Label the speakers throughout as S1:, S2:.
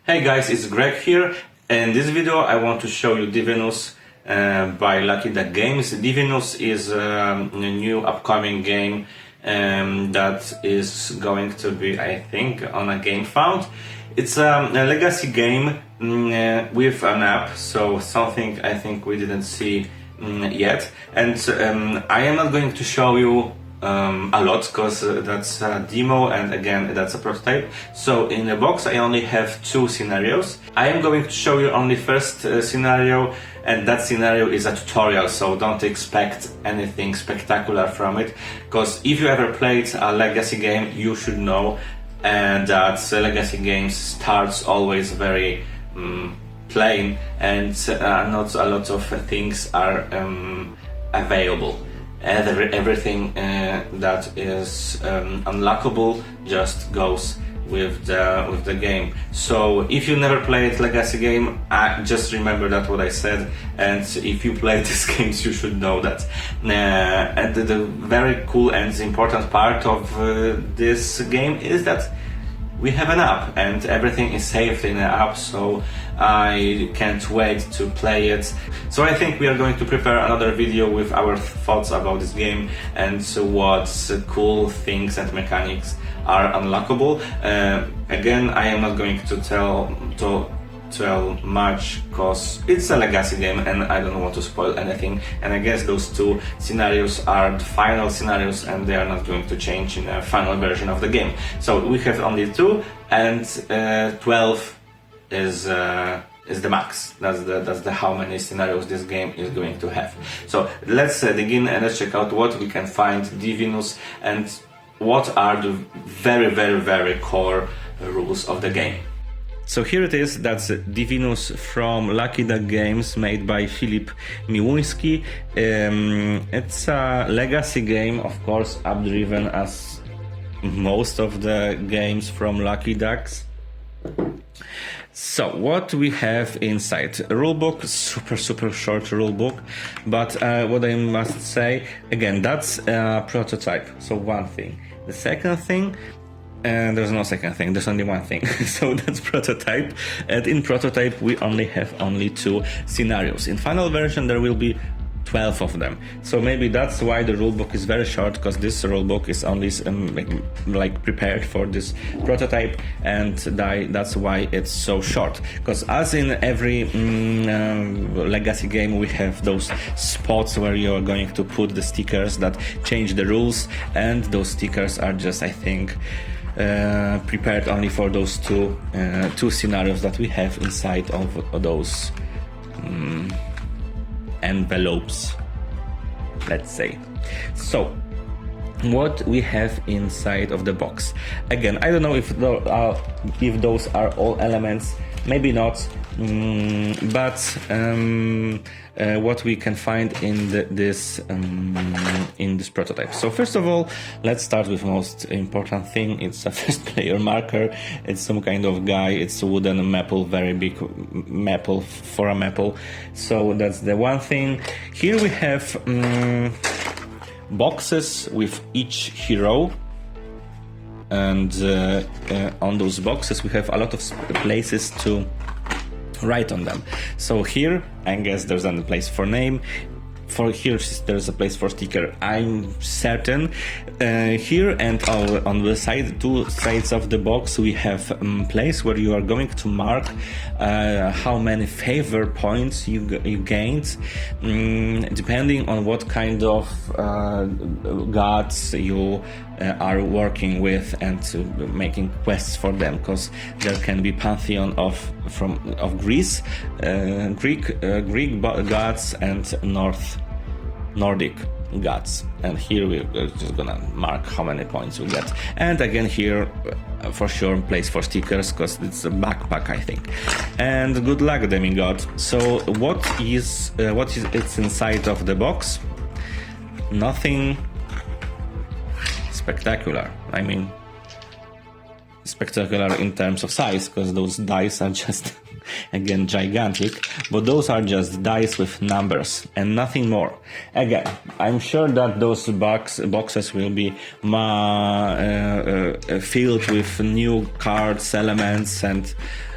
S1: Hey guys, it's Greg here. In this video I want to show you Divinus by Lucky Duck Games. Divinus is a new upcoming game that is going to be, I think, on a GameFound. It's a legacy game with an app, so something I think we didn't see yet. And I am not going to show you a lot, because that's a demo and again that's a prototype. So in the box I only have two scenarios. I am going to show you only first scenario, and that scenario is a tutorial, so don't expect anything spectacular from it, because if you ever played a legacy game you should know that legacy games starts always very plain, and not a lot of things are available. Everything that is unlockable just goes with the game. So if you never played legacy game, just remember that what I said, and if you play these games you should know that. And the very cool and important part of this game is that we have an app and everything is saved in the app, so I can't wait to play it. So I think we are going to prepare another video with our thoughts about this game and what cool things and mechanics are unlockable. Again, I am not going to tell much, because it's a legacy game and I don't want to spoil anything, and I guess those two scenarios are the final scenarios and they are not going to change in a final version of the game. So we have only two, and 12 is the max. That's the how many scenarios this game is going to have. So let's dig in and let's check out what we can find Divinus and what are the very core rules of the game. So here it is, that's Divinus from Lucky Duck Games, made by Filip Miłuński. It's a legacy game, of course, app-driven as most of the games from Lucky Ducks. So what we have inside? A rulebook, super short rulebook, but what I must say, again, that's a prototype, so one thing. The second thing, and there's no second thing, there's only one thing. So that's prototype, and in prototype we only have two scenarios. In final version there will be 12 of them, so maybe that's why the rulebook is very short, because this rulebook is only like prepared for this prototype, and that's why it's so short. Because as in every legacy game we have those spots where you're going to put the stickers that change the rules, and those stickers are just, I think, prepared only for those two scenarios that we have inside of those envelopes, let's say. So what we have inside of the box, again, I don't know if those are all elements, maybe not, but what we can find in this prototype. So first of all, let's start with the most important thing. It's a first player marker. It's some kind of guy. It's a wooden maple, very big maple for a maple. So that's the one thing. Here we have boxes with each hero, and on those boxes we have a lot of places to write on them. So here, I guess there's a place for name. For here, there's a place for sticker, I'm certain. Here and on the side, two sides of the box, we have a place where you are going to mark how many favor points you gained, depending on what kind of gods you are working with and making quests for them, because there can be pantheon of Greece, Greek gods, and Nordic gods, and here we're just gonna mark how many points we get. And again here, for sure, place for stickers, because it's a backpack, I think. And good luck, demigod. So what is it's inside of the box? Nothing spectacular. I mean, spectacular in terms of size, because those dice are just again gigantic, but those are just dice with numbers and nothing more. Again, I'm sure that those boxes will be filled with new cards, elements, and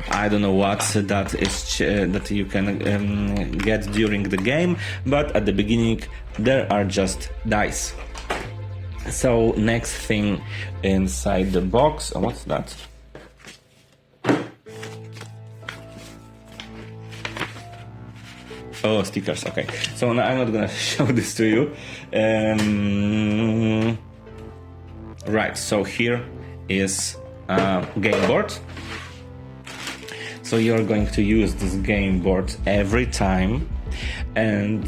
S1: I don't know what that is that you can get during the game, but at the beginning there are just dice. So next thing inside the box, oh, what's that? Oh, stickers, okay. So now I'm not gonna show this to you. Right, so here is a game board. So you're going to use this game board every time, and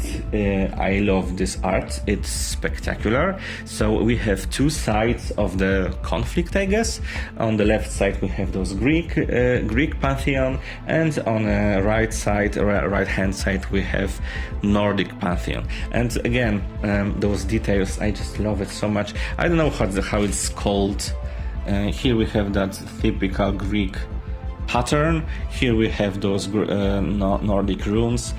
S1: I love this art. It's spectacular. So we have two sides of the conflict, I guess. On the left side we have those Greek pantheon, and on the right side, right hand side, we have Nordic pantheon. And again, those details, I just love it so much. I don't know how it's called. Here we have that typical Greek pattern. Here we have those Nordic runes.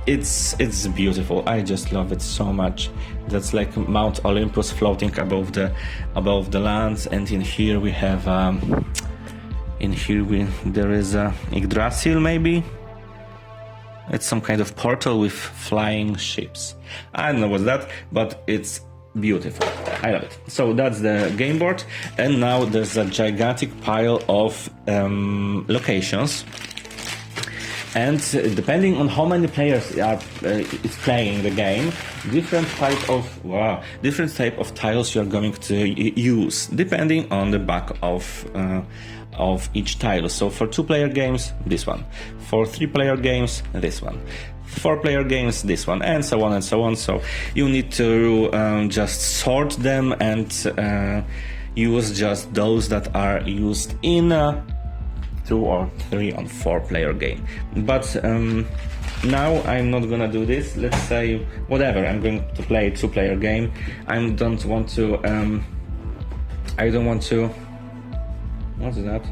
S1: It's beautiful. I just love it so much. That's like Mount Olympus floating above the lands. And in here we have there is a Yggdrasil, maybe. It's some kind of portal with flying ships. I don't know what's that, but it's beautiful. I love it. So that's the game board, and now there's a gigantic pile of locations. And depending on how many players are is playing the game, different type of tiles you are going to use depending on the back of each tile. So for 2-player games, this one. For 3-player games, this one. 4-player games, this one, and so on and so on. So you need to just sort them and use just those that are used in a 2 or 3 or 4-player game. But now I'm not gonna do this. Let's say whatever, I'm going to play a 2-player game. I don't want to what's that,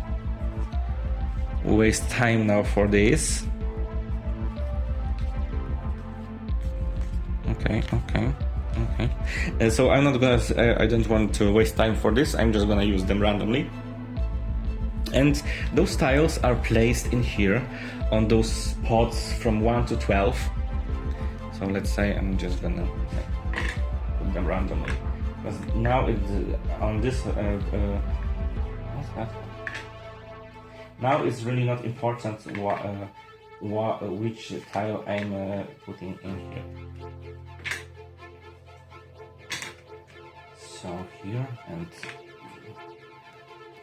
S1: waste time now for this. Okay. So I'm not gonna. I don't want to waste time for this. I'm just gonna use them randomly. And those tiles are placed in here on those spots from 1 to 12. So let's say I'm just gonna put them randomly. Because now it's on this. What's that? Now it's really not important which tile I'm putting in here. So here, and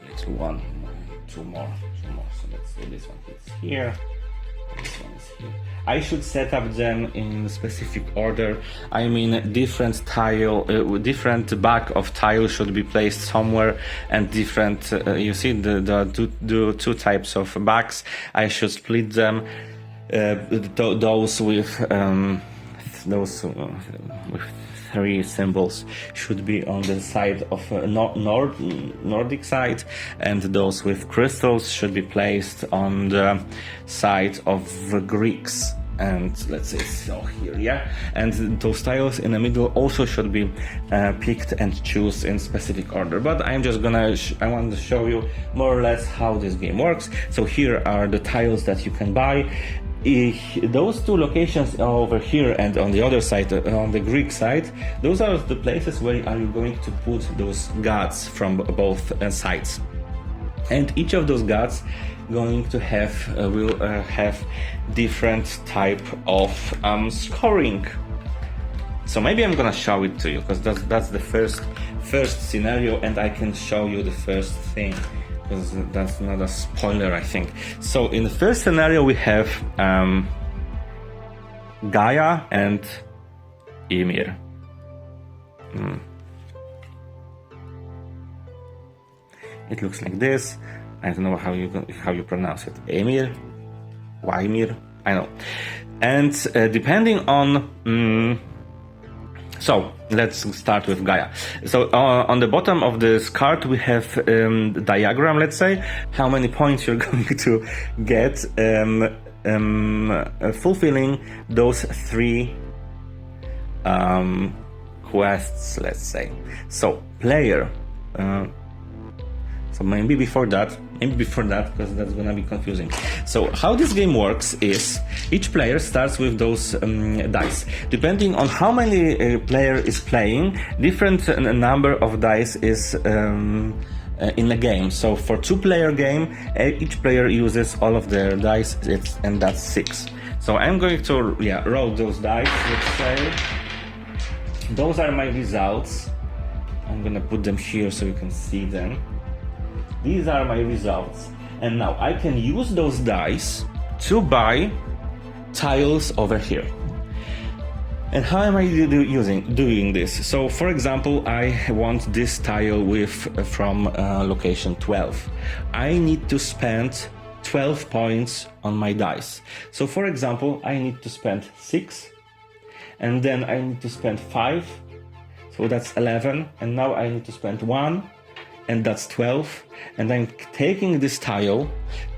S1: it's 1, 2 more. So let's do this one. It's here. This one is here. I should set up them in specific order. I mean, different back of tile should be placed somewhere, and different. You see the two types of backs. I should split them. Those with 3 symbols should be on the side of Nordic side, and those with crystals should be placed on the side of the Greeks. And let's say so here, yeah. And those tiles in the middle also should be picked and choose in specific order. But I'm just gonna I want to show you more or less how this game works. So here are the tiles that you can buy. Those 2 locations over here and on the other side, on the Greek side, those are the places where are you going to put those gods from both sides. And each of those gods going to will have different type of scoring. So maybe I'm gonna show it to you, because that's the first scenario, and I can show you the first thing, because that's not a spoiler, I think. So in the first scenario we have Gaia and Ymir. It looks like this. I don't know how you pronounce it. Ymir, Ymir, I know. And depending on so let's start with Gaia. So on the bottom of this card we have the diagram, let's say, how many points you're going to get fulfilling those 3 quests, let's say. So player So maybe before that, because that's gonna be confusing. So how this game works is each player starts with those dice. Depending on how many player is playing, different number of dice is in the game. So for 2-player game, each player uses all of their dice, and that's 6. So I'm going to roll those dice. Let's say those are my results. I'm gonna put them here so you can see them. These are my results, and now I can use those dice to buy tiles over here. And how am I doing this? So, for example, I want this tile from location 12. I need to spend 12 points on my dice. So, for example, I need to spend 6, and then I need to spend 5. So that's 11, and now I need to spend 1, and that's 12, and I'm taking this tile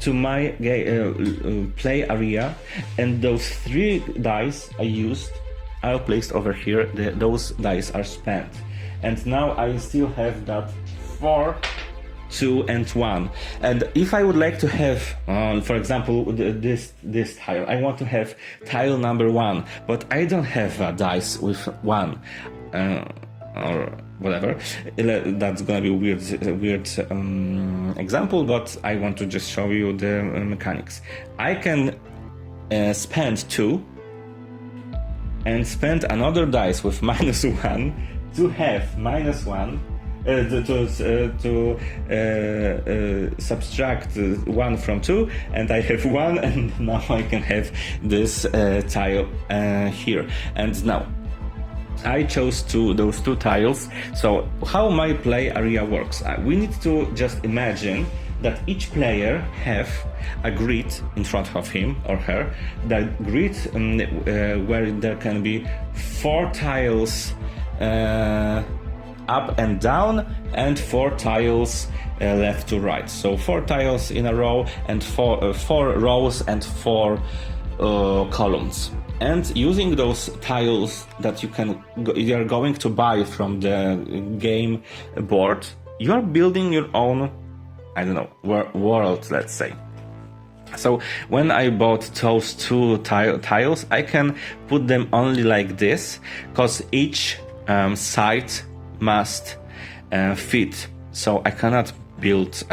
S1: to my play area, and those 3 dice I used are placed over here. Those dice are spent, and now I still have that 4, 2, and 1. And if I would like to have, for example, this tile, I want to have tile number 1, but I don't have a dice with 1. Or whatever. That's gonna be a weird example, but I want to just show you the mechanics. I can spend 2 and spend another dice with -1 to have -1 to subtract 1 from 2, and I have 1, and now I can have this tile here. And now I chose those 2 tiles. So how my play area works? We need to just imagine that each player have a grid in front of him or her. That grid where there can be 4 tiles up and down, and 4 tiles left to right. So 4 tiles in a row, and 4 rows and 4 columns. And using those tiles that you are going to buy from the game board, you are building your own, I don't know, world, let's say. So when I bought those 2 tiles, I can put them only like this, because each side must fit. So I cannot build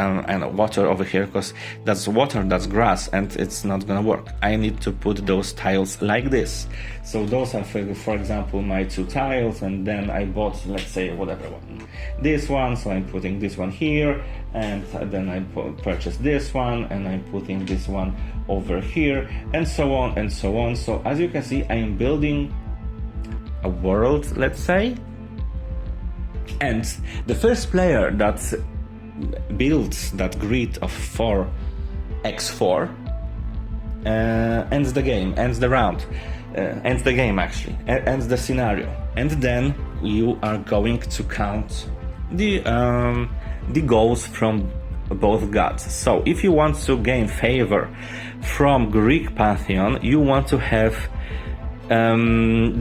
S1: water over here, because that's water, that's grass, and it's not gonna work. I need to put those tiles like this. So those are, for example, my 2 tiles, and then I bought, let's say, whatever one. This one, so I'm putting this one here, and then I purchased this one, and I'm putting this one over here, and so on and so on. So as you can see, I am building a world, let's say, and the first player that builds that grid of 4x4 ends the game, ends the round, ends the game actually, ends the scenario, and then you are going to count the goals from both gods. So if you want to gain favor from Greek pantheon, you want to have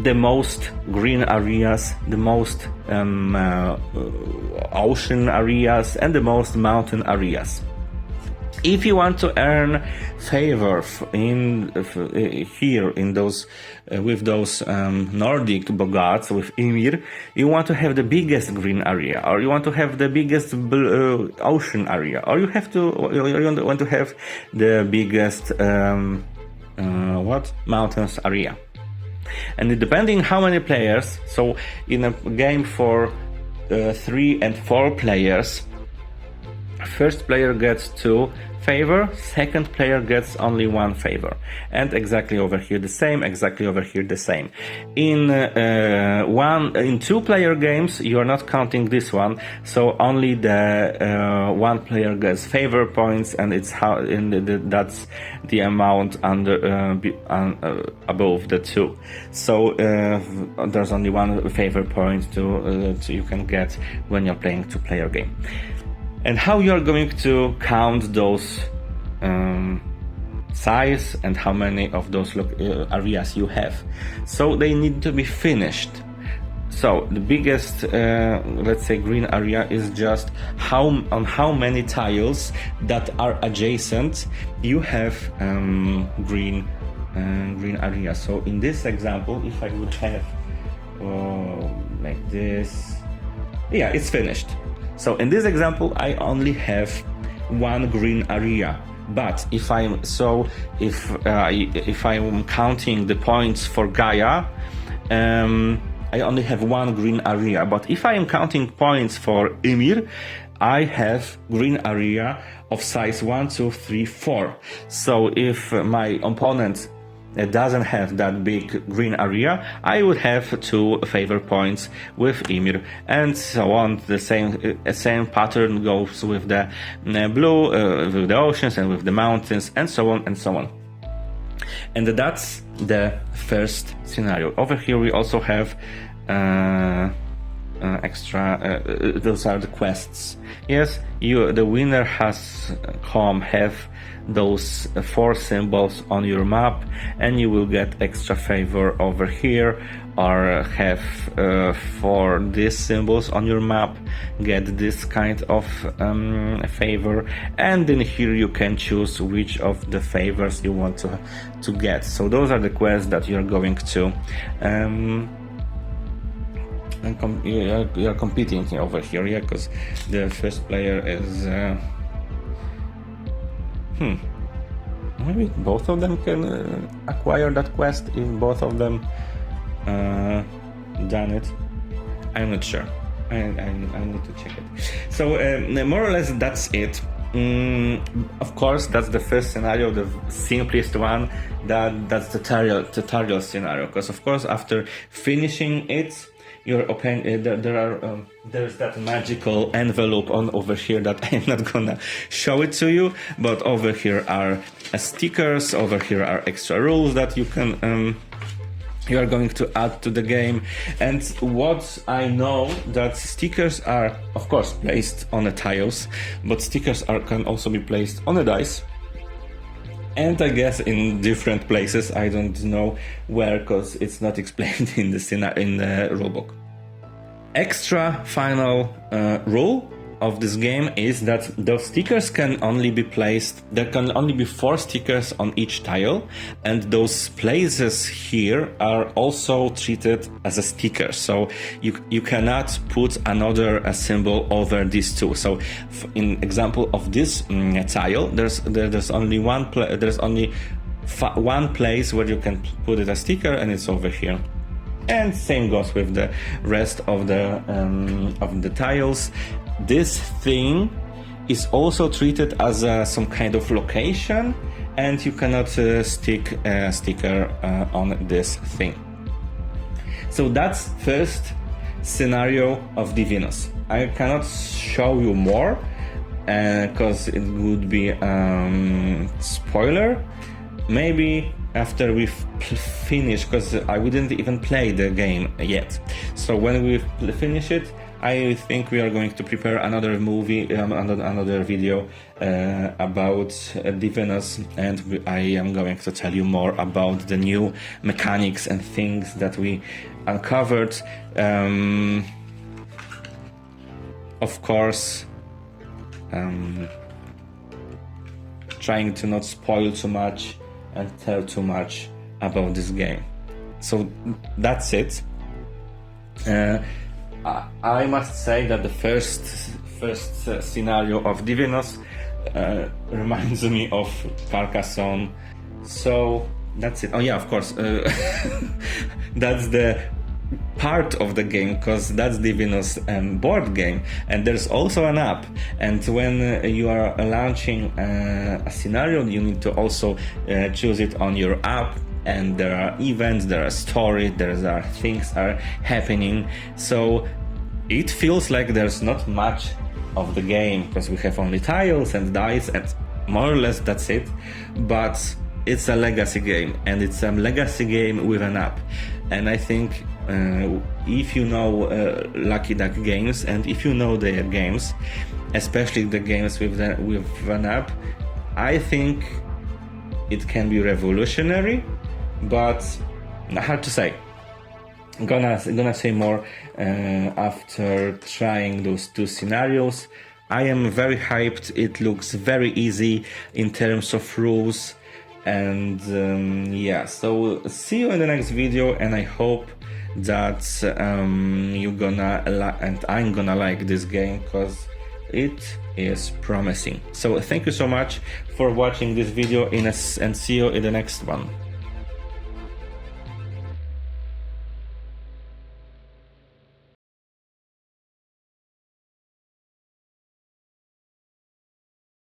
S1: the most green areas, the most ocean areas, and the most mountain areas. If you want to earn favor here in those with those Nordic gods, with Ymir, you want to have the biggest green area, or you want to have the biggest ocean area, or you want to have the biggest mountains area. And depending how many players, so in a game for 3 and 4 players, first player gets 2 favor, second player gets only 1 favor, and exactly over here the same, exactly over here the same. In 2-player games, you are not counting this one, so only the 1 player gets favor points, and it's that's the amount above the 2. So there's only 1 favor point to you can get when you're playing 2-player game. And how you are going to count those size and how many of those areas you have. So they need to be finished. So the biggest, let's say, green area is just how many tiles that are adjacent you have green area. So in this example, if I would have like this, yeah, it's finished. So in this example, I only have one green area. But if I'm counting the points for Gaia, I only have one green area. But if I am counting points for Ymir, I have green area of size 1, 2, 3, 4. So if my opponent doesn't have that big green area, I would have 2 favor points with Ymir, and so on. The same pattern goes with the blue, with the oceans and with the mountains, and so on and so on. And that's the first scenario. Over here we also have extra, those are the quests. Yes, the winner has have those 4 symbols on your map, and you will get extra favor over here, or have 4 these symbols on your map, get this kind of favor, and then here you can choose which of the favors you want to get. So those are the quests that you're going to you're competing over here, yeah, because the first player is maybe both of them can acquire that quest if both of them done it. I'm not sure. I need to check it. So more or less that's it. Of course, that's the first scenario, the simplest one. That's the tutorial scenario. Because of course, after finishing it, there's that magical envelope on over here that I'm not gonna show it to you, but over here are stickers, over here are extra rules that you can you are going to add to the game. And what I know, that stickers are of course placed on the tiles, but stickers can also be placed on the dice, and I guess in different places. I don't know where, because it's not explained in the rulebook. Extra final rule of this game is that those stickers can only be placed. There can only be 4 stickers on each tile, and those places here are also treated as a sticker. So you cannot put another symbol over these 2. So in example of this tile, there's only one place where you can put it a sticker, and it's over here. And same goes with the rest of the tiles. This thing is also treated as some kind of location, and you cannot stick a sticker on this thing. So that's first scenario of Divinus. I cannot show you more because it would be spoiler. Maybe after we finish, because I wouldn't even play the game yet. So when we finish it, I think we are going to prepare another another video about Divinus, and I am going to tell you more about the new mechanics and things that we uncovered. Of course, trying to not spoil too much and tell too much about this game. So that's it. I must say that the first scenario of Divinus reminds me of Carcassonne. So that's it. Oh yeah, of course. That's the part of the game, because that's Divinus board game, and there's also an app. And when you are launching a scenario, you need to also choose it on your app. And there are events, there are stories, there are things are happening. So it feels like there's not much of the game, because we have only tiles and dice, and more or less that's it. But it's a legacy game, and it's a legacy game with an app. And I think if you know Lucky Duck games, and if you know their games, especially the games with an app, I think it can be revolutionary, but hard to say. gonna say more after trying those two scenarios. I am very hyped. It looks very easy in terms of rules, and yeah, so see you in the next video, and I hope that you gonna and I'm gonna like this game, because it is promising. So thank you so much for watching this video and see you in the next one.